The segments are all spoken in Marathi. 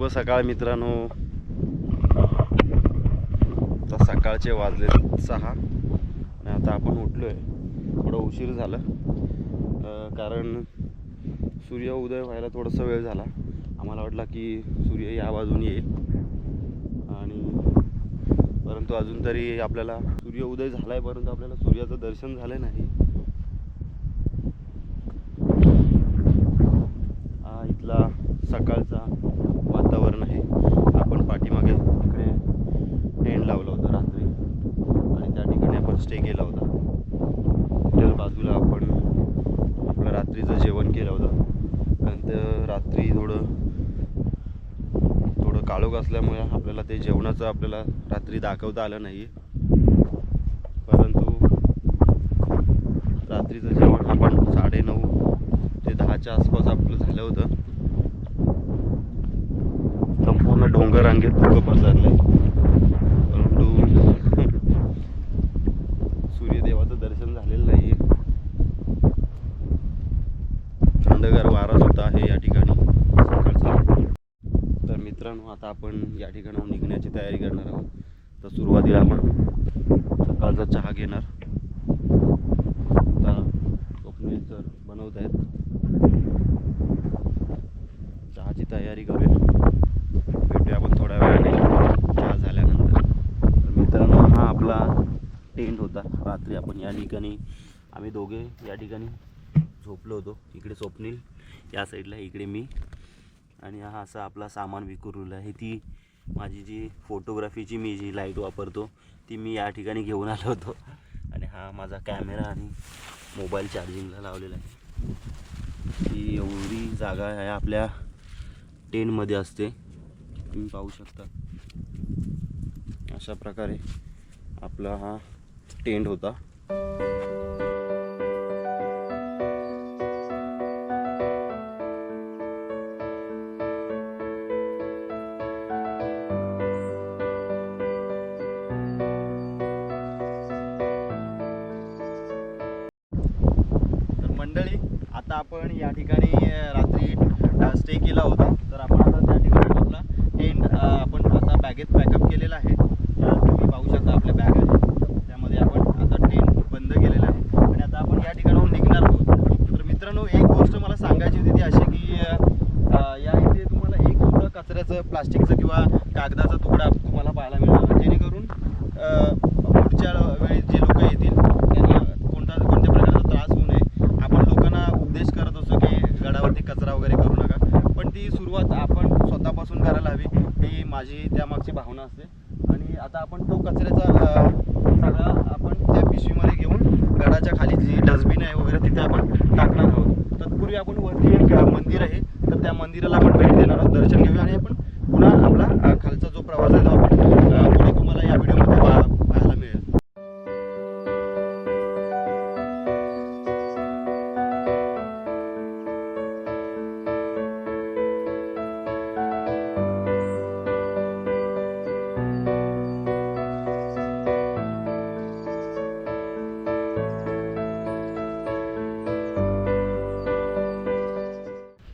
शुभ सकाळ मित्रांनो. आता सकाळचे वाजले 6 आणि आता आपण उठलो आहे. थोडं उशीर झालं कारण सूर्य उदय व्हायला थोडासा वेळ झाला. आम्हाला वाटला की सूर्य या बाजून येईल आणि परंतु अजून तरी आपल्याला सूर्य उदय झाला आहे, परंतु आपल्याला सूर्याचं दर्शन झालं नाही. हा इथला सकाळचा वातावरण आहे. आपण पाठीमागे इकडे टेंट लावलं होतं रात्री आणि त्या ठिकाणी आपण स्टे केला होता. त्या बाजूला आपण आपलं रात्रीचं जेवण केलं होतं. कारण तर रात्री थोडं काळोख असल्यामुळे आपल्याला ते जेवणाचं आपल्याला रात्री दाखवता आलं नाही. परंतु रात्रीचं जेवण आपण 9:30 ते 10च्या आसपास आपलं झालं होतं. संपूर्ण डोंगर रांगेत धुकं पसरलंय, परंतु सूर्यदेवाचं दर्शन झालेलं नाही. थंडगार वारा सुद्धा आहे या ठिकाणी सकाळचा. तर मित्रांनो, आता आपण या ठिकाणाहून निघण्याची तयारी करणार आहोत. तर सुरुवातीला आपण सकाळचा चहा घेणार. आता स्वप्नील सर बनवत आहेत. चहाची तयारी करूया. भेटूया आपण थोड्या वेळाने चहा झाल्यानंतर. तर मित्रांनो, हा आपला टेंट होता. रात्री आपण या ठिकाणी आम्ही दोघे या ठिकाणी झोपलो होतो. इकडे स्वप्नील या साईडला, इकडे मी. आणि हा असा आपला सामान विखुरलेला आहे. ती माझी जी फोटोग्राफीची मी जी लाईट वापरतो ती मी या ठिकाणी घेऊन आलो होतो. आणि हा माझा कॅमेरा आणि मोबाईल चार्जिंगला लावलेला आहे. ही एवढी जागा आहे आपल्या टेंटमध्ये असते, तुम्ही पाहू शकता. अशा प्रकारे आपला हा टेंट होता. मंडळी, आता आपण या ठिकाणी रात्री स्टे केला होता. तर आपण आता त्या ठिकाणी आपला टेंट आपण आता बॅगेत पॅकअप केलेला आहे. तुम्ही पाहू शकता आपल्या बॅग आहे, त्यामध्ये आपण आता टेंट बंद केलेला आहे आणि आता आपण या ठिकाणाहून निघणार आहोत. तर मित्रांनो, एक गोष्ट मला सांगायची होती ती अशी की या इथे तुम्हाला एक सुद्धा कचऱ्याचं, प्लास्टिकचं किंवा कागदाचा तुकडा तुम्हाला पाहायला मिळणार, जेणेकरून पुढच्या वेळी जे लोक येतील त्यांना कोणत्या प्रकारचा त्रास होऊ नये. आपण लोकांना उपदेश करत असतो की गडावरती कचरा वगैरे करू नका, पण ती सुरुवात आपण स्वतःपासून करायला हवी, ही माझी त्यामागची भावना असते. आणि आता आपण तो कचऱ्याचा सगळा आपण त्या पिशवीमध्ये घेऊन गडाच्या खाली जी डस्टबिन आहे वगैरे तिथे आपण टाकणार आहोत. तत्पूर्वी आपण वरती एक मंदिर आहे, तर त्या मंदिराला आपण भेट देणार आहोत, दर्शन घेऊया आणि आपण पुन्हा आपला खालचा जो प्रवास आहे तो आपण पुढे तुम्हाला या व्हिडिओमध्ये पाहायला मिळेल.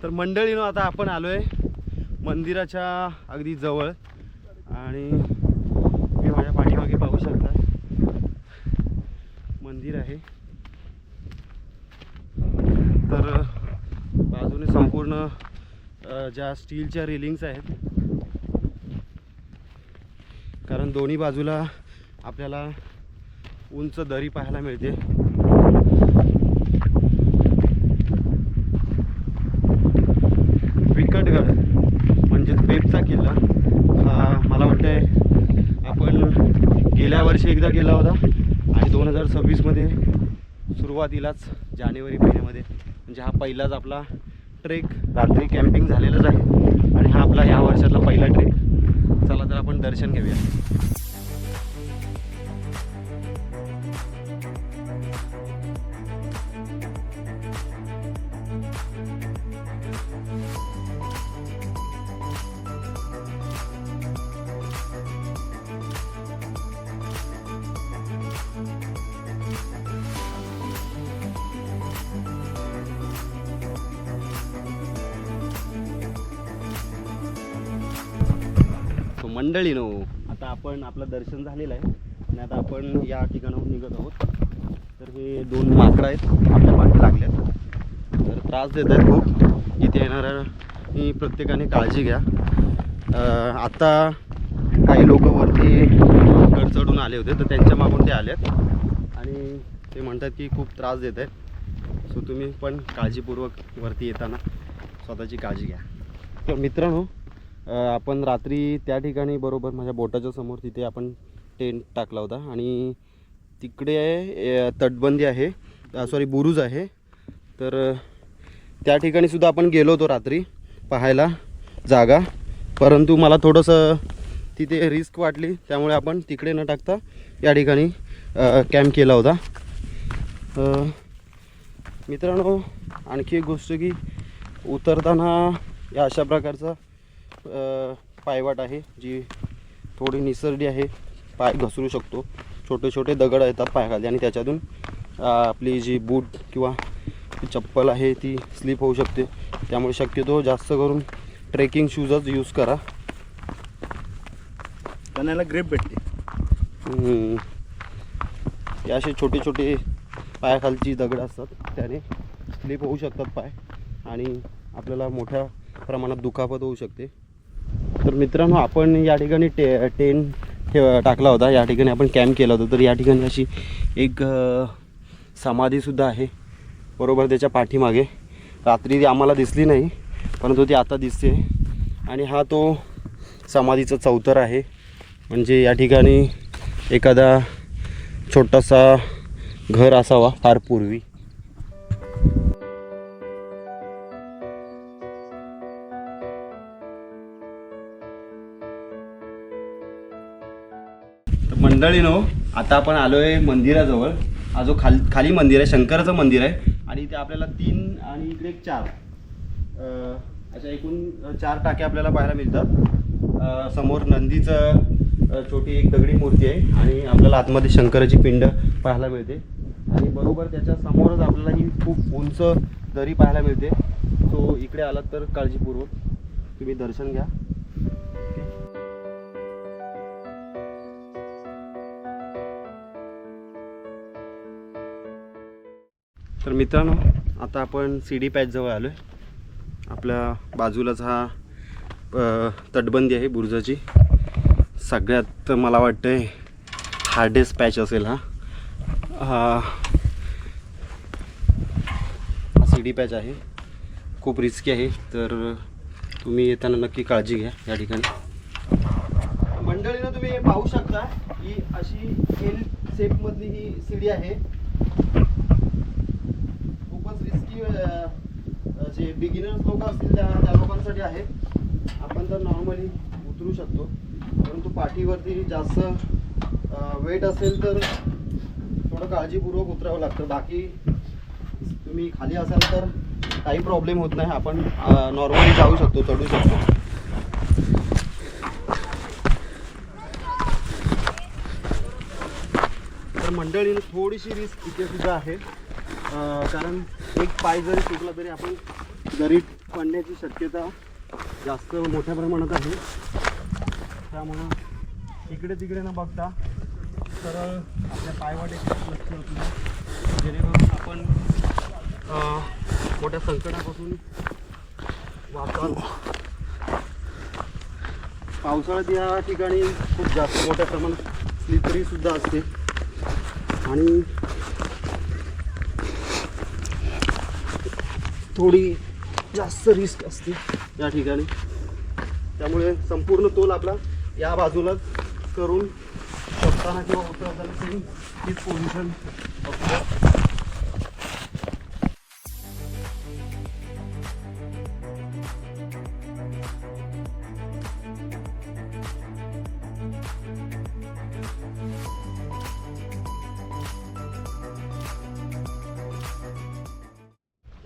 तर मंडळीनो, आता आपण आलो आहे मंदिराच्या अगदी जवळ आणि मी माझ्या पाठीमागे पाहू शकता मंदिर आहे. तर बाजूने संपूर्ण ज्या स्टीलच्या रेलिंग्स आहेत, कारण दोन्ही बाजूला आपल्याला उंच दरी पाहायला मिळते. विकटगड म्हणजेच बेपचा किल्ला हा मला वाटतंय आपण गेल्या वर्षी एकदा केला होता आणि 2026मध्ये सुरुवातीलाच जानेवारी महिन्यामध्ये, म्हणजे हा पहिलाच आपला ट्रेक रात्री कॅम्पिंग झालेलाच आहे आणि हा आपला ह्या वर्षातला पहिला ट्रेक. चला तर आपण दर्शन घेऊया. मंडळीनो, आता आपण आपलं दर्शन झालेलं आहे आणि आता आपण या ठिकाणाहून निघत आहोत. तर हे 2 माकडं आहेत, आपल्या पाठी लागल्यात, तर त्रास देत आहेत खूप. इथे येणाऱ्यांनी प्रत्येकाने काळजी घ्या. आता काही लोक वरती गड चढून आले होते, तर त्यांच्या मागून ते आलेत आणि ते म्हणतात की खूप त्रास देत आहेत. सो तुम्ही पण काळजीपूर्वक वरती येताना स्वतःची काळजी घ्या. तर मित्रांनो, आपण रात्री त्या ठिकाणी बरोबर माझ्या बोटाच्या समोर तिथे आपण टेंट टाकला होता आणि तिकडे तटबंदी आहे, सॉरी बुरुज आहे. तर त्या ठिकाणी सुद्धा आपण गेलो होतो रात्री पाहायला जागा, परंतु मला थोडंसं तिथे रिस्क वाटली, त्यामुळे आपण तिकडे न टाकता या ठिकाणी कॅम्प केला होता. मित्रांनो, आणखी एक गोष्ट की उतरताना या अशा प्रकारचा पायवाट आहे, जी थोडी निसरडी आहे, पाय घसरू शकतो. छोटे छोटे दगड येतात पायाखाली आणि त्याच्यातून आपली जी बूट किंवा चप्पल आहे ती स्लिप होऊ शकते. त्यामुळे शक्यतो जास्त करून ट्रेकिंग शूजच यूज करा. त्यांना ग्रिप भेटते. हे असे छोटे छोटे पायाखालची दगड असतात, त्याने स्लिप होऊ शकतात पाय आणि आपल्याला मोठ्या प्रमाणात दुखापत होऊ शकते. तर मित्रांनो, आपण या ठिकाणी टेंट टाकला होता, या ठिकाणी आपण कॅम्प केला होता. तर या ठिकाणी अशी एक समाधीसुद्धा आहे बरोबर त्याच्या पाठीमागे. रात्री ती आम्हाला दिसली नाही, परंतु ती आता दिसते आणि हा तो समाधीचा चौथर आहे. म्हणजे या ठिकाणी एखादा छोटासा घर असावा फार पूर्वी. मंडळीनो, आता आपण आलो आहे मंदिराजवळ. हा जो खाली मंदिर आहे, शंकराचं मंदिर आहे आणि इथे आपल्याला 3 आणि इकडे 4 अशा एकूण 4 टाके आपल्याला पाहायला मिळतात. समोर नंदीचं छोटी एक दगडी मूर्ती आहे आणि आपल्याला आतमध्ये शंकराची पिंड पाहायला मिळते आणि बरोबर त्याच्या समोरच आपल्याला ही खूप उंच दरी पाहायला मिळते. सो इकडे आलात तर काळजीपूर्वक तुम्ही दर्शन घ्या. तर मित्रांनो, आता आपण सीडी पॅचजवळ आलो आहे. आपल्या बाजूलाच हा तटबंदी आहे बुरुजाची. सगळ्यात मला वाटतं आहे हार्डेस्ट पॅच असेल हा सीडी पॅच आहे. खूप रिस्की आहे, तर तुम्ही येताना नक्की काळजी घ्या या ठिकाणी. मंडळीनं तुम्ही पाहू शकता की अशी एल शेपमधली ही सीडी आहे. रिस्की जे बिगिनर्स लोक असतील त्या लोकांसाठी आहे. आपण तर नॉर्मली उतरू शकतो, परंतु पाठीवरती जास्त वेट असेल तर थोडं काळजीपूर्वक उतरावं लागतं. बाकी तुम्ही खाली असाल तर काही प्रॉब्लेम होत नाही, आपण नॉर्मली जाऊ शकतो, चढू शकतो. तर मंडळीनं थोडीशी रिस्क इथे सुद्धा आहे, कारण एक पाय जरी सुटला तरी आपण दरीत पडण्याची शक्यता जास्त मोठ्या प्रमाणात आहे. त्यामुळं इकडे तिकडे न बघता सरळ आपल्या पायवाटेकडे लक्ष होतं, जेणेकरून आपण मोठ्या संकटापासून वाचाल. पावसाळ्यात या ठिकाणी खूप जास्त मोठ्या प्रमाणात स्लिपरी सुद्धा असते आणि थोडी जास्त रिस्क असते या ठिकाणी. त्यामुळे संपूर्ण तोल आपला या बाजूलाच करून चढताना किंवा उतरताना सेम हीच पोझिशन असते.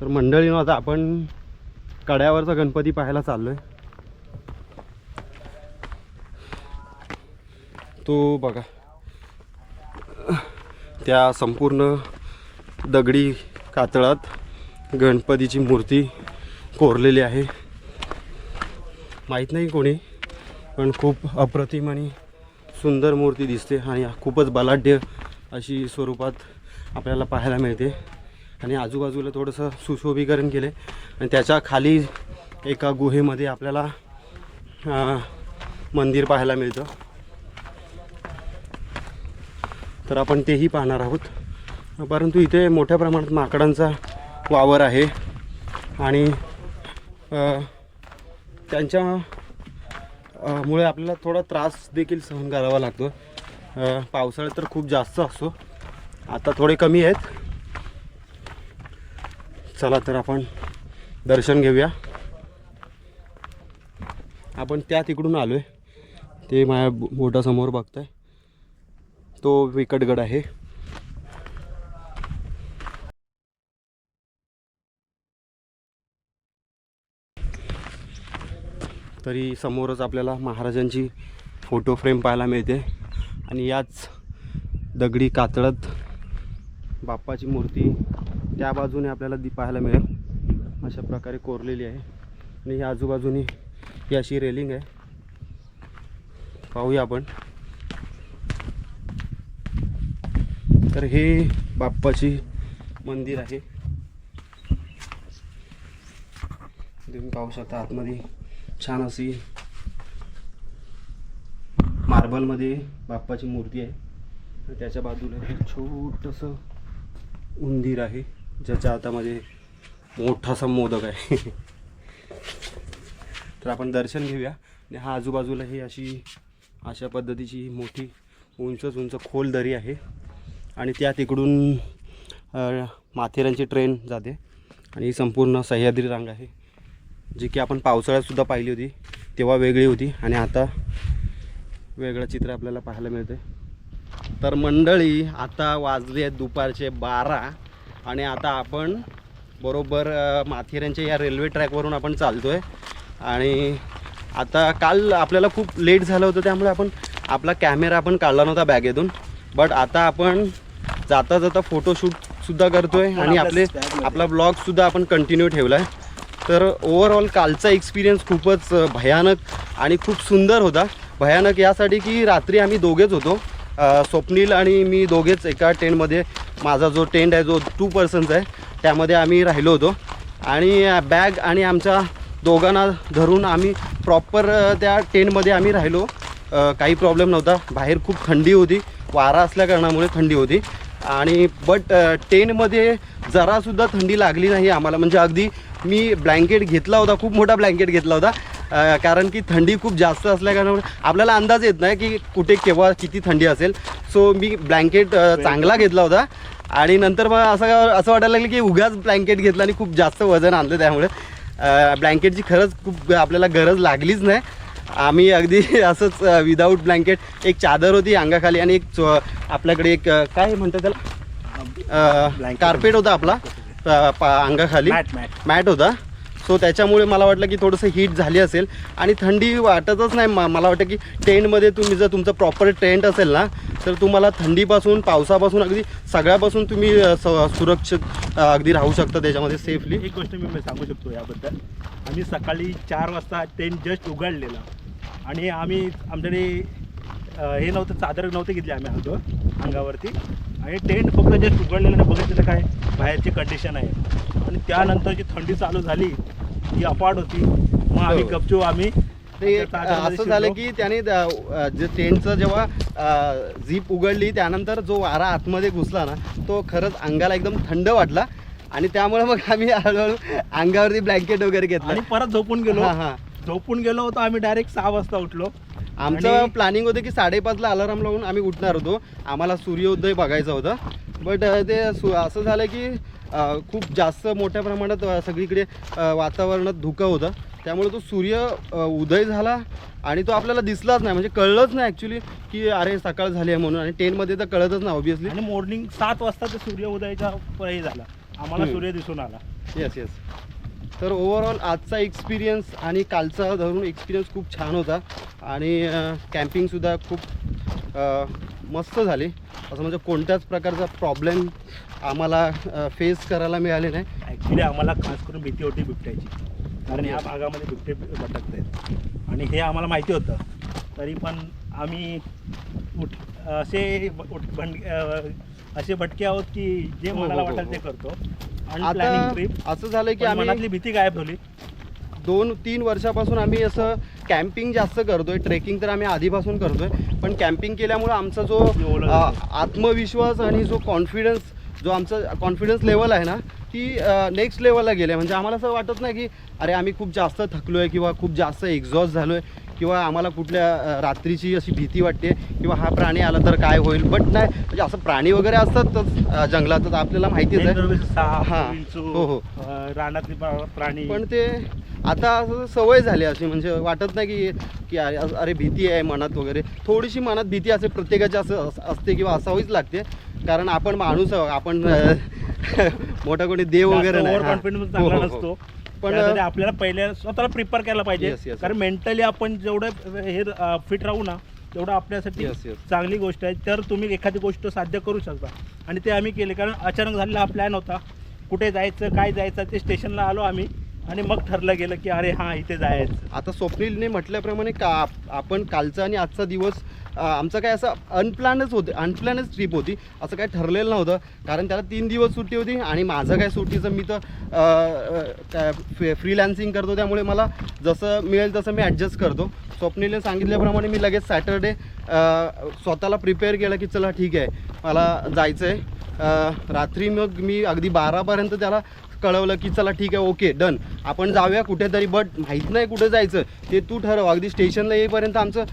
तर मंडळीनं, आता आपण कड्यावरचा गणपती पाहायला चाललोय. तो बघा, त्या संपूर्ण दगडी कातळात गणपतीची मूर्ती कोरलेली आहे. माहीत नाही कोणी, पण खूप अप्रतिम आणि सुंदर मूर्ती दिसते आणि खूपच बलाढ्य अशी स्वरूपात आपल्याला पाहायला मिळते. आणि आजूबाजूला थोडंसं सुशोभीकरण केले आणि त्याच्या खाली एका गुहेमध्ये आपल्याला मंदिर पाहायला मिळतं. तर आपण तेही पाहणार आहोत. परंतु इथे मोठ्या प्रमाणात माकडांचा वावर आहे आणि त्यांच्या मुळे आपल्याला थोडा त्रास देखील सहन करावा लागतो. पावसाळ्यात तर खूप जास्त असतो, आता थोडे कमी आहेत. चला तर आपण दर्शन घेऊया. आपण त्या तिकडून आलो आहे, ते माझ्या बोटासमोर बघताय तो विकटगड आहे. तरी समोरच आपल्याला महाराजांची फोटो फ्रेम पाहायला मिळते आणि याच दगडी कातळत बाप्पाची मूर्ती त्या बाजूने आपल्याला पाहायला मिळेल. अशा प्रकारे कोरलेली आहे आणि ह्या आजूबाजूनी ही अशी रेलिंग आहे. पाहूया आपण. तर हे बाप्पाची मंदिर आहे. तुम्ही पाहू शकता आतमध्ये छान अशी मार्बलमध्ये बाप्पाची मूर्ती आहे. त्याच्या बाजूला हे छोटंसं उंदीर आहे ज्याच्या हातामध्ये मोठासा मोदक आहे. तर आपण दर्शन घेऊया. आणि हा आजूबाजूला ही अशा पद्धतीची मोठी उंच खोल दरी आहे आणि त्या तिकडून माथेरानची ट्रेन जाते आणि ही संपूर्ण सह्याद्री रांग आहे, जी की आपण पावसाळ्यातसुद्धा पाहिली होती. तेव्हा वेगळी होती आणि आता वेगळं चित्र आपल्याला पाहायला मिळते. तर मंडळी, आता वाजले आहेत दुपारचे 12 आणि आता आपण बरोबर माथेरानच्या या रेल्वे ट्रॅकवरून आपण चालतो आहे. आणि आता काल आपल्याला खूप लेट झालं होतं, त्यामुळे आपण आपला कॅमेरा आपण काढला नव्हता बॅगेतून. बट आता आपण जाता जाता फोटोशूटसुद्धा करतो आहे आणि आपला ब्लॉगसुद्धा आपण कंटिन्यू ठेवला आहे. तर ओव्हरऑल कालचा एक्सपिरियन्स खूपच भयानक आणि खूप सुंदर होता. भयानक यासाठी की रात्री आम्ही दोघेच होतो, स्वप्नील आणि मी दोघेच एका टेंटमध्ये. माझा जो टेंट आहे जो 2 पर्सनचा आहे त्यामध्ये आम्ही राहिलो होतो आणि बॅग आणि आमच्या दोघांना धरून आम्ही प्रॉपर त्या टेंटमध्ये आम्ही राहिलो. काही प्रॉब्लेम नव्हता. बाहेर खूप थंडी होती, वारा असल्याकारणामुळे थंडी होती आणि बट टेंटमध्ये जरासुद्धा थंडी लागली नाही आम्हाला. म्हणजे अगदी मी ब्लँकेट घेतला होता, खूप मोठा ब्लँकेट घेतला होता, कारण की थंडी खूप जास्त असल्याकारणामुळे आपल्याला अंदाज येत नाही की कुठे केव्हा किती थंडी असेल. सो मी ब्लँकेट चांगला घेतला होता आणि नंतर मग असं वाटायला लागलं की उगाच ब्लँकेट घेतला आणि खूप जास्त वजन आणलं. त्यामुळे ब्लँकेटची खरंच खूप आपल्याला गरज लागलीच नाही. आम्ही अगदी असंच विदाऊट ब्लँकेट, एक चादर होती अंगाखाली आणि एक आपल्याकडे एक काय म्हणतात त्याला, कार्पेट होता आपला अंगाखाली, मॅट होता. सो त्याच्यामुळे मला वाटलं की थोडंसं हीट झाली असेल आणि थंडी वाटतच नाही. मला वाटतं की टेंटमध्ये तुम्ही जर तुमचं प्रॉपर टेंट असेल ना, तर तुम्हाला थंडीपासून, पावसापासून, अगदी सगळ्यापासून तुम्ही सुरक्षित अगदी राहू शकता त्याच्यामध्ये सेफली. एक गोष्ट मी सांगू शकतो याबद्दल. आम्ही सकाळी 4 वाजता टेंट जस्ट उघडलेला आणि आम्ही आमच्याकडे हे नव्हतं, चादर नव्हते घेतले आम्ही अंगावरती आणि टेंट फक्त जस्ट उघडलेलं आणि बघितलेलं काय बाहेरची कंडिशन आहे. आणि त्यानंतर जी थंडी चालू झाली ती अफाट होती. मग आम्ही गपचूप आम्ही ते असं झालं की त्याने जे टेंटचं जेव्हा झीप उघडली त्यानंतर जो वारा आतमध्ये घुसला ना, तो खरंच अंगाला एकदम थंड वाटला आणि त्यामुळे मग आम्ही हळूहळू अंगावरती ब्लँकेट वगैरे घेतलं आणि परत झोपून गेलो. हां झोपून गेलो होतो आम्ही. डायरेक्ट 6 वाजता उठलो. आमचं प्लॅनिंग होतं की 5:30ला अलार्म लावून आम्ही उठणार होतो, आम्हाला सूर्योदय बघायचा होता. बट ते असं झालं की खूप जास्त मोठ्या प्रमाणात सगळीकडे वातावरणात धुकं होतं, त्यामुळे तो सूर्य उदय झाला आणि तो आपल्याला दिसलाच नाही. म्हणजे कळलंच नाही ॲक्च्युली की अरे सकाळ झाली आहे म्हणून. आणि टेंटमध्ये तर कळतच नाही ऑब्विसली. आणि मॉर्निंग 7 वाजता ते सूर्य उदयाचा हे झाला, आम्हाला सूर्य दिसून आला. येस. तर ओव्हरऑल आजचा एक्सपिरियन्स आणि कालचा धरून एक्सपिरियन्स खूप छान होता आणि कॅम्पिंगसुद्धा खूप मस्त झाली. असं म्हणजे कोणत्याच प्रकारचा प्रॉब्लेम आम्हाला फेस करायला मिळाले नाही. ॲक्च्युली आम्हाला खास करून भीती होती बिबट्याची, कारण या भागामध्ये बिबटे भटकत आहेत आणि हे आम्हाला माहिती होतं. तरी पण आम्ही असे भटके आहोत की जे हो, मनाला हो, वाटेल हो. ते करतो. अनप्लॅनिंग ट्रिप. आता असं झालंय की आम्ही मनातली भीती गायब झाली. 2-3 वर्षापासून आम्ही असं कॅम्पिंग जास्त करतोय. ट्रेकिंग तर आम्ही आधीपासून करतोय, पण कॅम्पिंग केल्यामुळे आमचा जो आत्मविश्वास आणि जो कॉन्फिडन्स, जो आमचा कॉन्फिडन्स लेवल आहे ना, ती नेक्स्ट लेवलला गेले. म्हणजे आम्हाला असं वाटत नाही की अरे आम्ही खूप जास्त थकलो आहे किंवा खूप जास्त एक्झॉस्ट झालो आहे किंवा आम्हाला कुठल्या रात्रीची अशी भीती वाटते किंवा हा प्राणी आला तर काय होईल. बट नाही, म्हणजे असं प्राणी वगैरे असतात जंगलात, तर आपल्याला माहितीच आहे. हां, हो हो. रानातली प्राणी. पण ते आता असं सवय झाली अशी, म्हणजे वाटत नाही की अरे भीती आहे मनात वगैरे. थोडीशी मनात भीती असे प्रत्येकाची असते किंवा असावीच लागते, कारण आपण माणूस आहोत. आपण मोठा कोणी देव वगैरे नाही. ओव्हर हां. कॉन्फिडन्स हो, हो, चांगला हो. नसतो. पण त्यासाठी आपल्याला पहिल्या स्वतःला प्रिपेअर केला पाहिजे. Yes, yes. कारण मेंटली आपण जेवढं हे फिट राहू ना, तेवढं आपल्यासाठी Yes, yes. चांगली गोष्ट आहे. तर तुम्ही एखादी गोष्ट साध्य करू शकता. आणि ते आम्ही केले, कारण अचानक झालेला हा प्लॅन होता. कुठे जायचं, काय जायचं, ते स्टेशनला आलो आम्ही आणि मग ठरलं गेलं की अरे हां इथे जायचं. आता स्वप्नीलने म्हटल्याप्रमाणे आपण कालचा आणि आजचा दिवस आमचा काय असं अनप्लॅनच ट्रिप होती. असं काय ठरलेलं नव्हतं, कारण त्याला 3 दिवस सुट्टी होती आणि माझं काय सुट्टीचं, मी तर काय फ्रीलॅन्सिंग करतो, त्यामुळे मला जसं मिळेल तसं मी ॲडजस्ट करतो. स्वप्नीलने सांगितल्याप्रमाणे मी लगेच सॅटरडे स्वतःला प्रिपेअर केलं की चला ठीक आहे मला जायचं आहे. रात्री मग मी अगदी 12पर्यंत त्याला कळवलं की चला ठीक आहे, ओके डन, आपण जाऊया कुठेतरी. बट माहीत नाही कुठं जायचं ते तू ठरव. अगदी स्टेशनला येईपर्यंत आमचं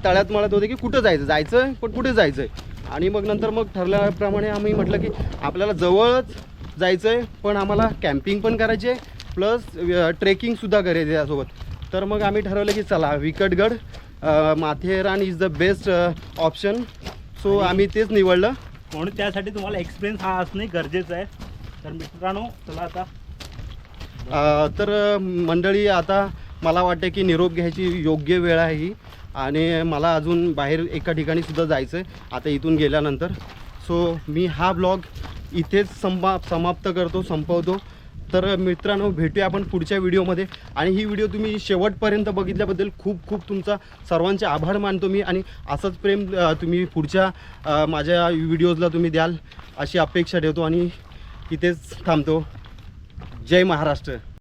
तळ्यात मळत होते की कुठं जायचं आहे पण कुठे जायचं आहे. आणि मग नंतर मग ठरल्याप्रमाणे आम्ही म्हटलं की आपल्याला जवळच जायचं आहे, पण आम्हाला कॅम्पिंग पण करायची आहे, प्लस ट्रेकिंगसुद्धा करायची आहे त्यासोबत. तर मग आम्ही ठरवलं की चला Vikatgad, Matheran is the best option. So आम्ही तेच निवडलं. म्हणून त्यासाठी तुम्हाला एक्सपिरियन्स हा असणे गरजेचं आहे. तर मित्रांनो चला आता. तर मंडळी, आता मला वाटतं की निरोप घ्यायची योग्य वेळ आहे ही, आणि मला अजून बाहेर एका ठिकाणी सुद्धा जायचं आहे आता इथून गेल्यानंतर. सो मी हा ब्लॉग इथेच संपवतो. तर मित्रांनो, भेटूया आपण पुढच्या व्हिडिओमध्ये. आणि ही व्हिडिओ तुम्ही शेवटपर्यंत बघितल्याबद्दल खूप खूप तुमचा सर्वांचे आभार मानतो मी. आणि असंच प्रेम तुम्ही पुढच्या माझ्या व्हिडिओजला तुम्ही द्याल अशी अपेक्षा ठेवतो आणि इथेच थांबतो. जय महाराष्ट्र.